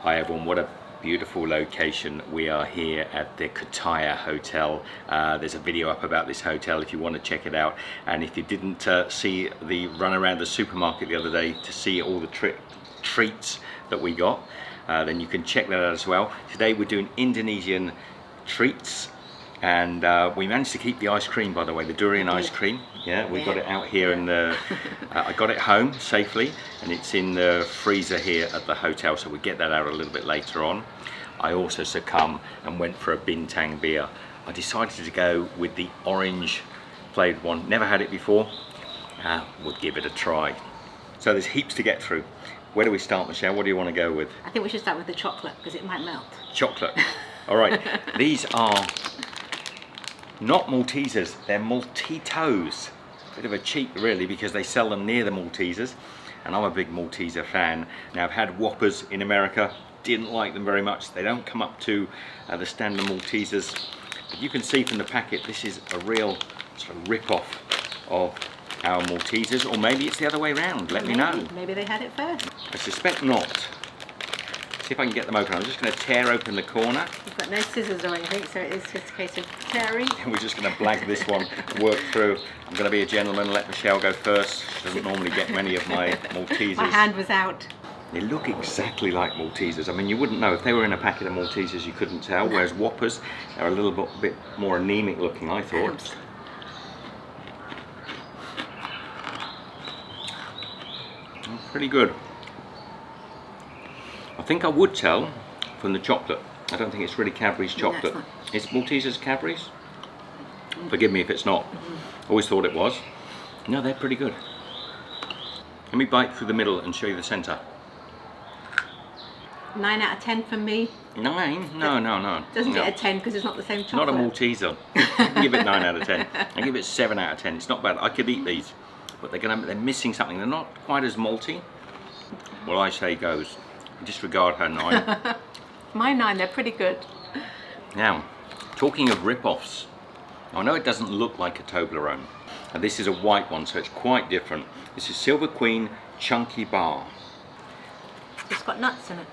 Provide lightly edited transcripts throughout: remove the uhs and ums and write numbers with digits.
Hi everyone, what a beautiful location. We are here at the Pattaya Hotel. There's a video up about this hotel if you want to check it out. And if you didn't see the run around the supermarket the other day to see all the treats that we got, then you can check that out as well. Today we're doing Indonesian treats. And we managed to keep the ice cream, by the way, the durian ice cream. Yeah, we got it out here in the, I got it home safely, and it's in the freezer here at the hotel, so we get that out a little bit later on. I also succumbed and went for a bintang beer. I decided to go with the orange flavoured one. Never had it before. We'll give it a try. So there's heaps to get through. Where do we start, Michelle? What do you want to go with? I think we should start with the chocolate because it might melt. Chocolate. All right. These are not Maltesers, they're Maltitos. Bit of a cheat really, because they sell them near the Maltesers, and I'm a big Malteser fan. Now I've had Whoppers in America, didn't like them very much. They don't come up to the standard Maltesers, but you can see from the packet this is a real sort of rip-off of our Maltesers, or maybe it's the other way around. Let me know. Maybe they had it first. I suspect not. See if I can get them open. I'm just going to tear open the corner. We've got no scissors or anything, so it's just a case of tearing. We're just going to blag this one, work through. I'm going to be a gentleman, let Michelle go first. She doesn't normally get many of my Maltesers. My hand was out. They look exactly like Maltesers. I mean, you wouldn't know. If they were in a packet of Maltesers, you couldn't tell, whereas Whoppers are a little bit more anemic looking, I thought. Pretty good. I think I would tell from the chocolate. I don't think it's really Cadbury's chocolate. No, it's Maltesers Cadbury's? Forgive me if it's not. Always thought it was. No, they're pretty good. Let me bite through the middle and show you the centre. 9 out of 10 from me. 9? No. Doesn't get a 10 because it's not the same chocolate. Not a Malteser. I give it 9 out of 10. I give it 7 out of 10. It's not bad. I could eat these, but they're missing something. They're not quite as malty. Well, I say goes. Disregard her 9. My 9, they're pretty good. Now, talking of rip-offs, I know it doesn't look like a Toblerone, and this is a white one, so it's quite different. This is Silver Queen Chunky Bar. It's got nuts in it.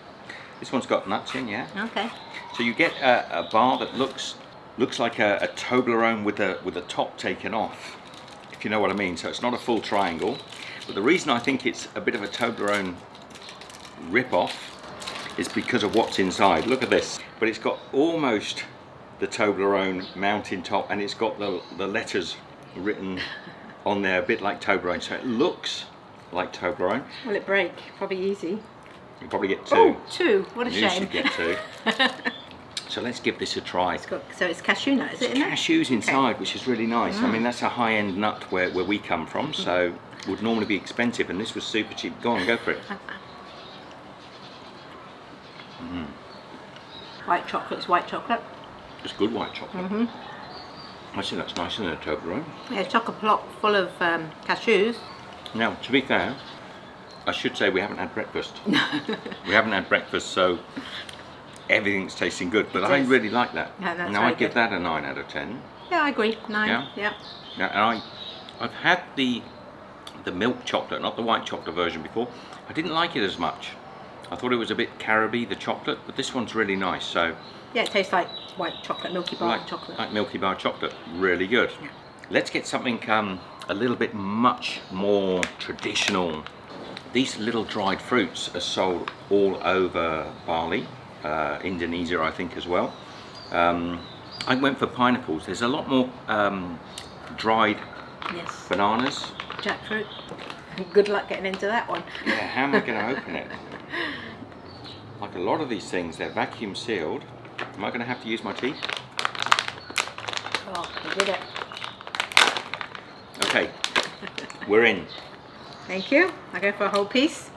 This one's got nuts in, yeah. Okay. So you get a bar that looks like a Toblerone with the top taken off, if you know what I mean. So it's not a full triangle, but the reason I think it's a bit of a Toblerone rip-off is because of what's inside. Look at this. But it's got almost the Toblerone mountain top, and it's got the letters written on there a bit like Toblerone, so it looks like Toblerone. Will it break? Probably easy. You'll probably get 2. Oh, 2. What a You shame. should get 2. So let's give this a try. So it's cashew nut, is it in there? Cashews inside, okay. Which is really nice. I mean, that's a high-end nut where we come from, so would normally be expensive, and this was super cheap. Go on, go for it. White chocolate's white chocolate. It's good white chocolate. I think that's nicer than a Toblerone. Yeah, it's chocolate block full of cashews. Now, to be fair, I should say we haven't had breakfast. We haven't had breakfast, so everything's tasting good. But I really like that. No, that's now very I give good. that a 9 out of 10. Yeah, I agree. 9. Yeah? Yeah. And I've had the milk chocolate, not the white chocolate version before. I didn't like it as much. I thought it was a bit caroby, the chocolate, but this one's really nice. So Yeah, it tastes like white chocolate, Milky Bar chocolate. Like Milky Bar chocolate, really good. Yeah. Let's get something a little bit much more traditional. These little dried fruits are sold all over Bali, Indonesia I think as well. I went for pineapples. There's a lot more dried bananas. Jackfruit. Good luck getting into that one. Yeah, how am I going to open it? Like a lot of these things, they're vacuum sealed. Am I going to have to use my teeth? Oh, you did it. Okay, we're in. Thank you. I go for a whole piece.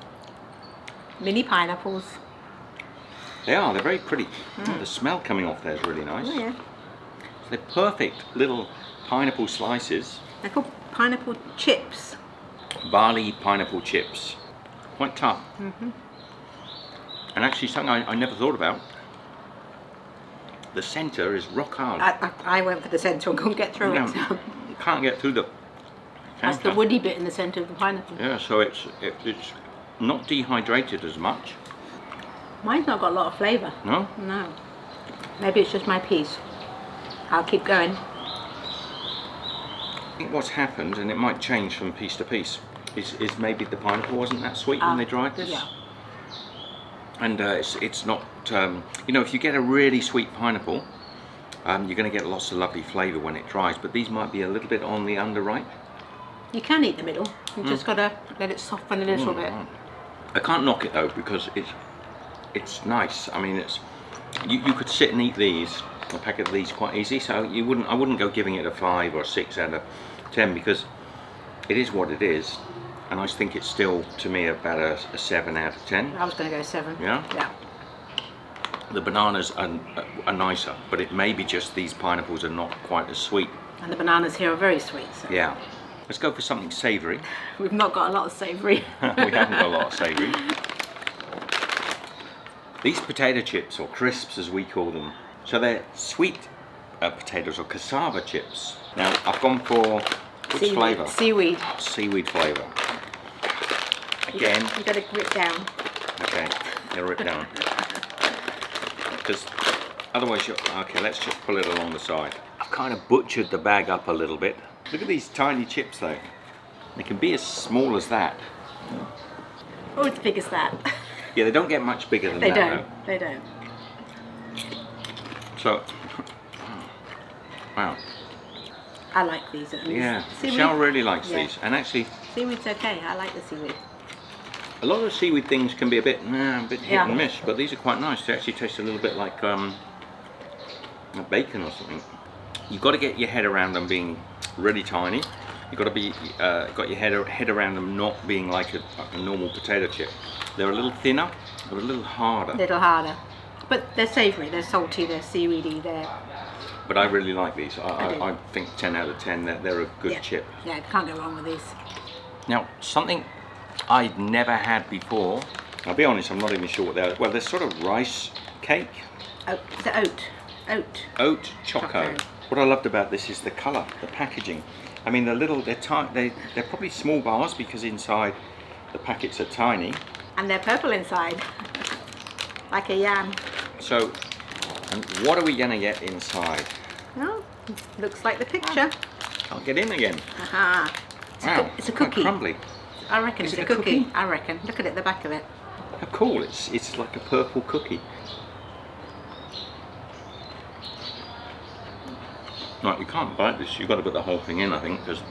Mini pineapples. They're very pretty. The smell coming off there is really nice. Oh, yeah. So they're perfect little pineapple slices. They're called pineapple chips. Bali pineapple chips. Quite tough. And actually something I never thought about. The centre is rock hard. I went for the centre and couldn't get through it. So. You can't get through the That's the woody bit in the centre of the pineapple. Yeah, so it's not dehydrated as much. Mine's not got a lot of flavour. No? No. Maybe it's just my piece. I'll keep going. I think what's happened, and it might change from piece to piece, is maybe the pineapple wasn't that sweet when they dried this. Yeah. And it's not, you know, if you get a really sweet pineapple, you're going to get lots of lovely flavour when it dries, but these might be a little bit on the underripe. You can eat the middle. You just got to let it soften a little bit. Right. I can't knock it though, because it's nice. I mean, you could sit and eat these, a packet of these, quite easy. So I wouldn't go giving it a 5 or 6 out of 10, because it is what it is, and I think it's still, to me, about a 7 out of 10. I was going to go 7. Yeah? Yeah. The bananas are nicer, but it may be just these pineapples are not quite as sweet. And the bananas here are very sweet. So. Yeah. Let's go for something savoury. We've not got a lot of savoury. We haven't got a lot of savoury. These potato chips, or crisps as we call them, so they're sweet potatoes, or cassava chips. Now I've gone for which flavour? Seaweed. Seaweed flavour. Again. You got to grip down. Okay, you rip down. Because otherwise okay, let's just pull it along the side. I've kind of butchered the bag up a little bit. Look at these tiny chips though. They can be as small as that. Or as big as that. Yeah, they don't get much bigger than that though. They don't. So, wow. I like these at least. Yeah, Seaweed? Michele really likes Yeah. these. And actually, Seaweed's okay. I like the seaweed. a lot of seaweed things can be a bit hit Yeah. and miss, but these are quite nice. They actually taste a little bit like bacon or something. You've got to get your head around them being really tiny. You've got to be got your head around them not being like a normal potato chip. They're a little thinner, they're a little harder. A little harder. But they're savoury, they're salty, they're seaweedy, they're... But I really like these. I think 10 out of 10, they're a good chip. Yeah, can't go wrong with these. Now, something I'd never had before, I'll be honest, I'm not even sure what they are. Well, they're sort of rice cake. Oh, is it oat? Oat choco. What I loved about this is the colour, the packaging. I mean, they're probably small bars because inside the packets are tiny. And they're purple inside, like a yam. So, and what are we going to get inside? Oh, looks like the picture. Can't get in again. Aha. Wow, It's a quite cookie. crumbly. I reckon Is it's it a a cookie. cookie? I reckon. Look at it, the back of it. How cool, it's like a purple cookie. Right, you can't bite this, you've got to put the whole thing in, I think, because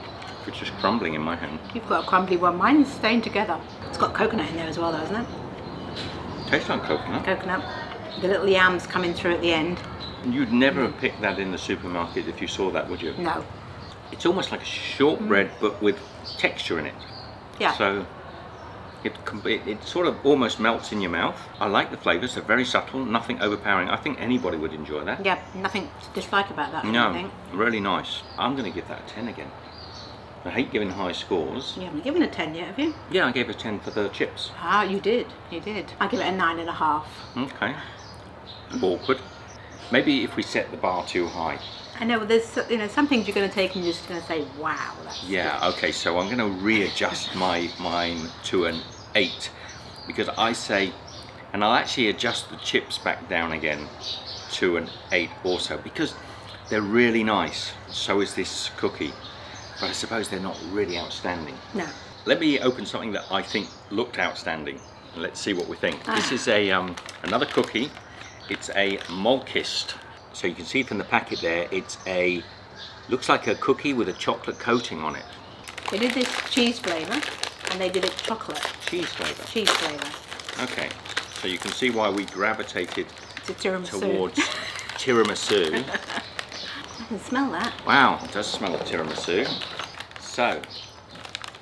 it's just crumbling in my hand. You've got a crumbly one. Mine's staying together. It's got coconut in there as well, though, isn't it? Tastes like coconut. Coconut. The little yams coming through at the end. You'd never have picked that in the supermarket if you saw that, would you? No. It's almost like a shortbread, but with texture in it. Yeah. So it sort of almost melts in your mouth. I like the flavours, they're very subtle, nothing overpowering. I think anybody would enjoy that. Yeah, nothing to dislike about that. I No, think. really nice. I'm going to give that a 10 again. I hate giving high scores. You haven't given a 10 yet, have you? Yeah, I gave it a 10 for the chips. Ah, you did. You did. I give it a 9.5. Okay. Awkward. Maybe if we set the bar too high. I know, there's some things you're going to take and you're just going to say, wow. That's Yeah, good. okay, so I'm going to readjust mine to an 8, because I say, and I'll actually adjust the chips back down again to an 8 also, because they're really nice. So is this cookie, but I suppose they're not really outstanding. No. Let me open something that I think looked outstanding. Let's see what we think. This is a another cookie. It's a Molkist. So you can see from the packet there, looks like a cookie with a chocolate coating on it. They did this cheese flavour and they did it chocolate. Cheese flavour. Cheese flavour. Okay, so you can see why we gravitated To tiramisu. towards tiramisu. I can smell that. Wow, it does smell of tiramisu. So,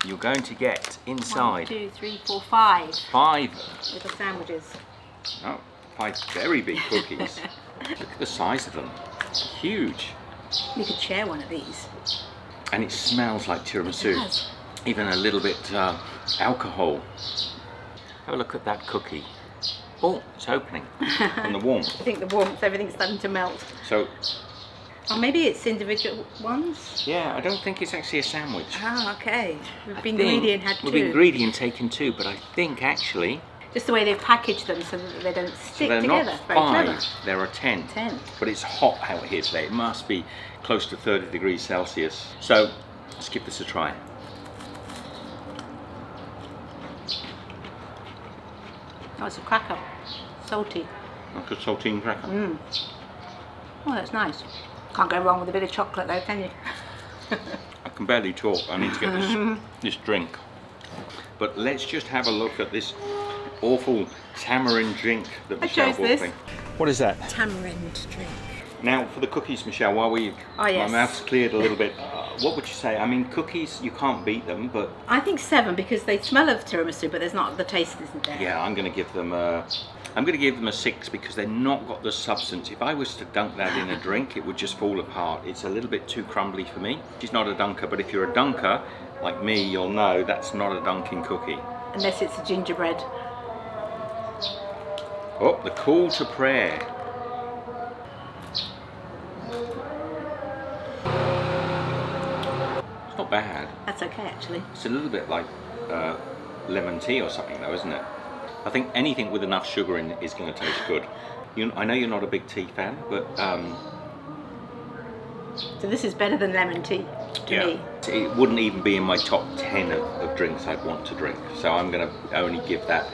you're going to get inside 1, 2, 3, 4, 5 5 little sandwiches. 5 very big cookies. Look at the size of them. Huge. You could share one of these. And it smells like tiramisu. It does. Even a little bit alcohol. Have a look at that cookie. Oh, it's opening from the warmth. I think the warmth, everything's starting to melt. So, Or maybe it's individual ones. yeah, I don't think it's actually a sandwich. Ah, okay. We've been I think greedy and had 2. We've been greedy and taken 2, but I think actually just the way they've packaged them so that they don't So stick they're together. not Very 5, clever. they're a 10. 10. But it's hot out here today. It must be close to 30 degrees Celsius. So let's give this a try. Oh, it's a cracker. Salty. Like a saltine cracker. Mm. Oh, that's nice. Can't go wrong with a bit of chocolate though, can you? I can barely talk. I need to get this drink. But let's just have a look at this awful tamarind drink that Michelle chose bought this. me. What is that? Tamarind drink. Now for the cookies, Michelle, while yes. my mouth's cleared a little bit, what would you say? I mean, cookies, you can't beat them, but I think 7 because they smell of tiramisu, but there's not the taste isn't there. yeah, I'm going to give them a 6 because they've not got the substance. If I was to dunk that in a drink, it would just fall apart. It's a little bit too crumbly for me. She's not a dunker, but if you're a dunker like me, you'll know that's not a dunking cookie. Unless it's a gingerbread. Oh, the call to prayer. It's not bad. That's okay actually. It's a little bit like lemon tea or something though, isn't it? I think anything with enough sugar in is going to taste good. I know you're not a big tea fan, but So this is better than lemon tea to me. It wouldn't even be in my top 10 of drinks I'd want to drink. So I'm going to only give that,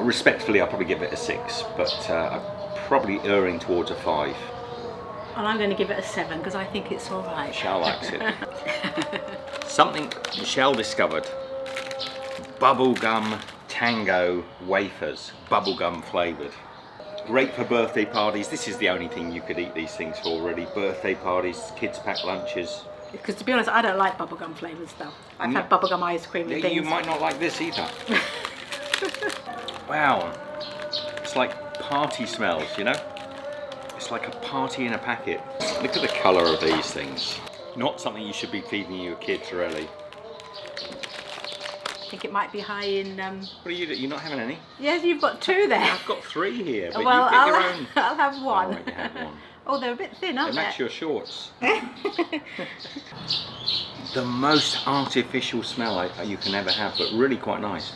respectfully, I'll probably give it a 6, but I'm probably erring towards a 5. And I'm going to give it a 7 because I think it's all right. Michelle likes it. Something Michelle discovered. Bubblegum tango wafers, bubblegum flavoured. Great for birthday parties. This is the only thing you could eat these things for really. Birthday parties, kids pack lunches. Because to be honest, I don't like bubblegum flavoured stuff. I've had bubblegum ice cream and things. You might not like this either. Wow. It's like party smells, you know? It's like a party in a packet. Look at the colour of these things. Not something you should be feeding your kids really. I think it might be high in... What are you doing? You're not having any? Yes, you've got 2 there. I've got 3 here, but well, you get your own. I'll have 1. Oh, right, you have one. Oh, they're a bit thin, aren't They they? match your shorts. The most artificial smell you can ever have, but really quite nice.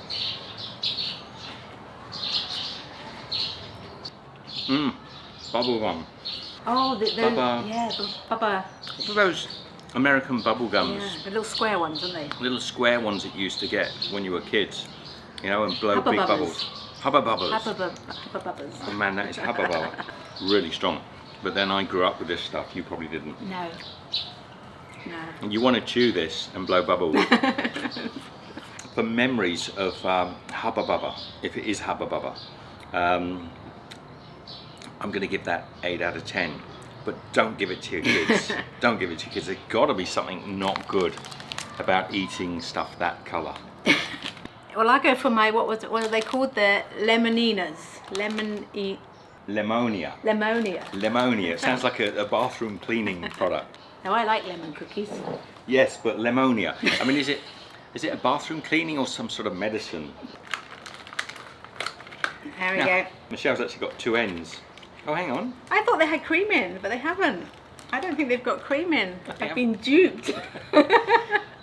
Mmm, bubblegum. Oh, the Bubba. yeah, the bubba. What are those American bubble gums? Yeah, the little square ones, aren't they? Little square ones that you used to get when you were kids, you know, and blow Hubba big bubbas. bubbles. Hubba bubbers. Hubba bubbas. Oh man, that is hubba bubba. Really strong. But then I grew up with this stuff. You probably didn't. No. No. And you want to chew this and blow bubbles. For memories of Hubba Bubba, if it is Hubba Bubba, I'm going to give that 8 out of 10. But don't give it to your kids. Don't give it to your kids. There's got to be something not good about eating stuff that colour. Well, I go for my, what are they called? The lemoninas. Lemonia. Lemonia. Lemonia. It sounds like a bathroom cleaning product. No, I like lemon cookies. Yes, but Lemonia. I mean, is it a bathroom cleaning or some sort of medicine? There we Now, go. Michelle's actually got 2 ends. Oh, hang on. I thought they had cream in, but they haven't. I don't think they've got cream in. They I've been duped.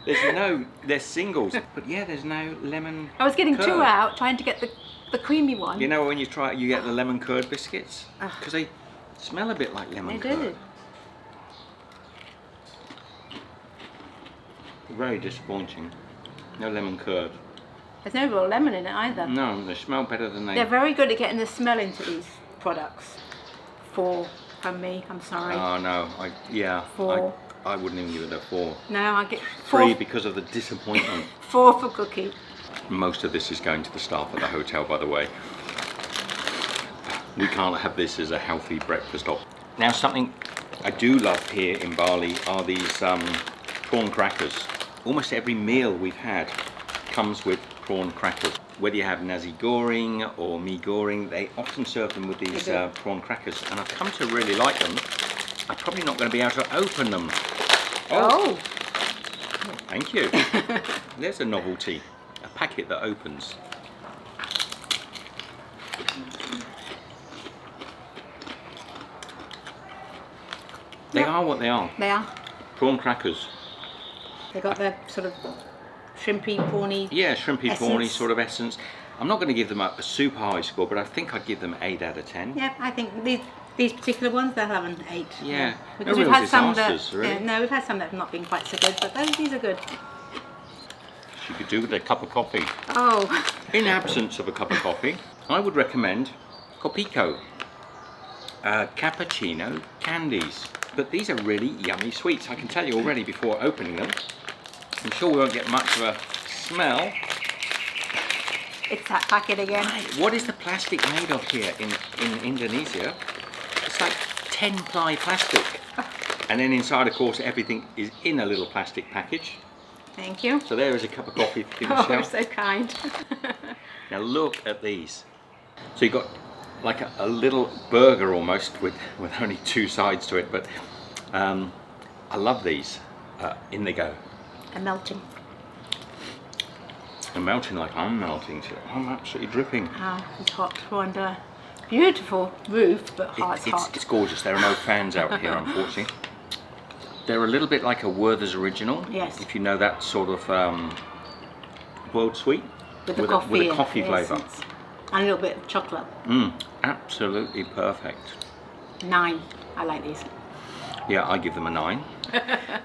They're singles. But yeah, there's no lemon I was getting curd. 2 out, trying to get the creamy one. You know when you try it, you get the lemon curd biscuits? Ugh. Because they smell a bit like lemon They curd. do. Very disappointing. No lemon curd. There's no real lemon in it either. No, they smell better than they... They're very good at getting the smell into these products. 4 from me, I'm sorry. Oh no, 4. I wouldn't even give it a 4. No, I get 3 because of the disappointment. 4 for cookie. Most of this is going to the staff at the hotel, by the way. We can't have this as a healthy breakfast option. Now, something I do love here in Bali are these prawn crackers. Almost every meal we've had comes with prawn crackers. Whether you have nasi goreng or mee goreng, they often serve them with these prawn crackers, and I've come to really like them. I'm probably not going to be able to open them. Oh. Thank you. There's a novelty. A packet that opens. They are what they are. They are. Prawn crackers. They got their sort of shrimpy, prawny. Yeah, shrimpy, prawny essence. sort of essence. I'm not going to give them a super high score, but I think I'd give them 8 out of 10. Yeah, I think these particular ones, they'll have an 8. Yeah. Because No we've real had some disasters, really. yeah, no, we've had some that have not been quite so good, but these are good. You could do with a cup of coffee. Oh. In absence of a cup of coffee, I would recommend Copico Cappuccino candies. But these are really yummy sweets. I can tell you already before opening them. I'm sure we won't get much of a smell. It's that packet again. What is the plastic made of here in Indonesia? It's like 10-ply plastic. And then inside, of course, everything is in a little plastic package. Thank you. So there is a cup of coffee for you, Oh, Michele. you're so kind. Now look at these. So you've got like a little burger almost with only 2 sides to it, but I love these. In they go. And melting. They're melting like I'm melting. So I'm absolutely dripping. Oh, it's hot. We're under a beautiful roof, but it's hot. It's gorgeous. There are no fans out here, unfortunately. They're a little bit like a Werther's Original. Yes. If you know that sort of world sweet. With the coffee. With a coffee flavour. Essence. And a little bit of chocolate. Absolutely perfect. 9. I like these. Yeah, I give them a 9.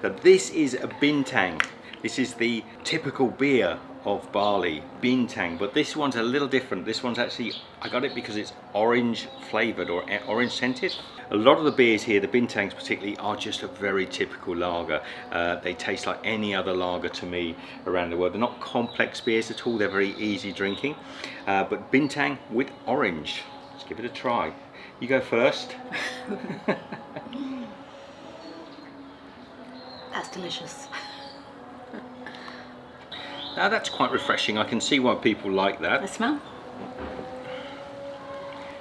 But this is a bintang. This is the typical beer of Bali, bintang, but this one's a little different. This one's actually, I got it because it's orange flavoured or orange scented. A lot of the beers here, the bintangs particularly, are just a very typical lager. They taste like any other lager to me around the world. They're not complex beers at all, they're very easy drinking. But bintang with orange, let's give it a try. You go first. That's delicious. Now that's quite refreshing. I can see why people like that. The smell?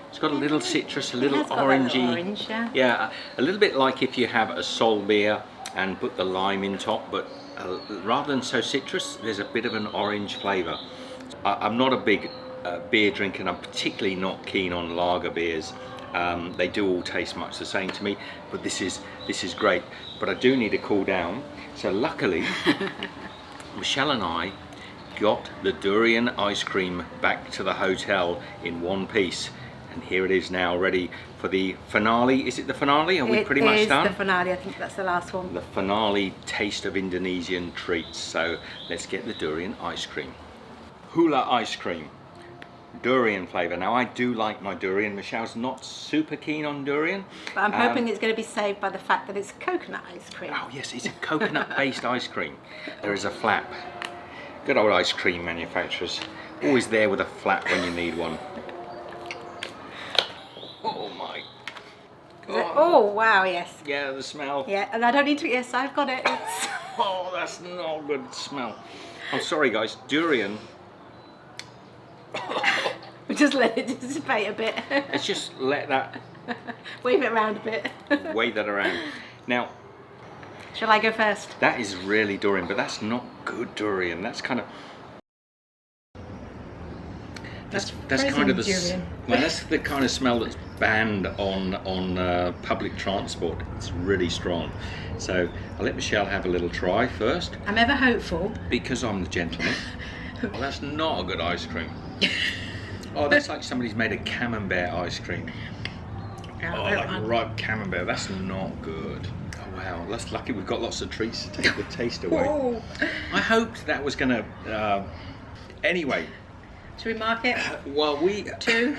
It's got a little citrus, a little It's got that little orangey. orange, yeah. Yeah, a little bit like if you have a Sol beer and put the lime in top, but rather than so citrus, there's a bit of an orange flavour. I'm not a big beer drinker, and I'm particularly not keen on lager beers. They do all taste much the same to me, but this is great. But I do need to cool down. So luckily, Michele and I got the durian ice cream back to the hotel in one piece, and here it is now ready for the finale. Is it the finale? Are we pretty much done? It is the finale. I think that's the last one. The finale taste of Indonesian treats. So let's get the durian ice cream. Hula ice cream, durian flavour. Now I do like my durian. Michelle's not super keen on durian. But I'm hoping it's going to be saved by the fact that it's coconut ice cream. Oh yes, it's a coconut based ice cream. There is a flap. Good old ice cream manufacturers. Always there with a flap when you need one. Oh my God. Oh wow, yes. Yeah, the smell. Yeah, and I don't need to, yes, I've got it. It's Oh, that's not a good smell. I'm sorry guys, durian. we just let it dissipate a bit. Let's just let that, Wave it around a bit. wave that around. Now, Shall I go first? that is really durian, but that's not good durian. That's kind of... That's kind of the durian. well, that's the kind of smell that's banned on public transport. It's really strong. So I'll let Michele have a little try first, I'm ever hopeful. because I'm the gentleman. Well, that's not a good ice cream. Oh, that's like somebody's made a camembert ice cream. Oh, like ripe camembert. That's not good. Oh wow, that's lucky we've got lots of treats to take the taste away. Oh. I hoped that was gonna. Anyway. Should we mark it? Well, 2.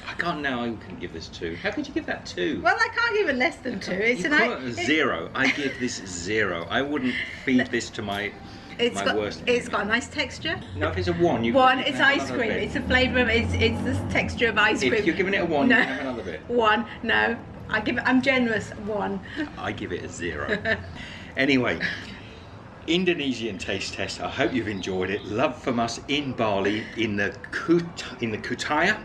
I can't now. I can give this 2. How could you give that 2? Well, I can't give it less than 2. It's You call it 0. I give this 0. I wouldn't feed this to my worst enemy. It's got a nice texture. No, if it's a 1, you One, can it's have ice another cream. bit. It's a flavour of it's the texture of ice cream. If you're giving it a 1, No. you can have another bit. 1, no. I'm generous. 1. I give it a 0. Anyway, Indonesian taste test. I hope you've enjoyed it. Love from us in Bali, in the Kutai.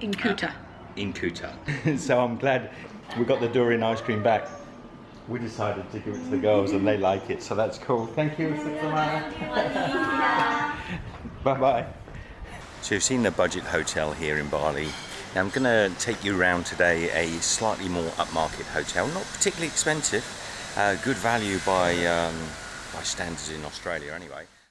In Kuta. In Kuta. So I'm glad we got the durian ice cream back. We decided to give it to the girls and they like it, so that's cool. Thank you. Bye bye. So you've seen the budget hotel here in Bali. Now I'm going to take you around today a slightly more upmarket hotel, not particularly expensive, good value by standards in Australia anyway.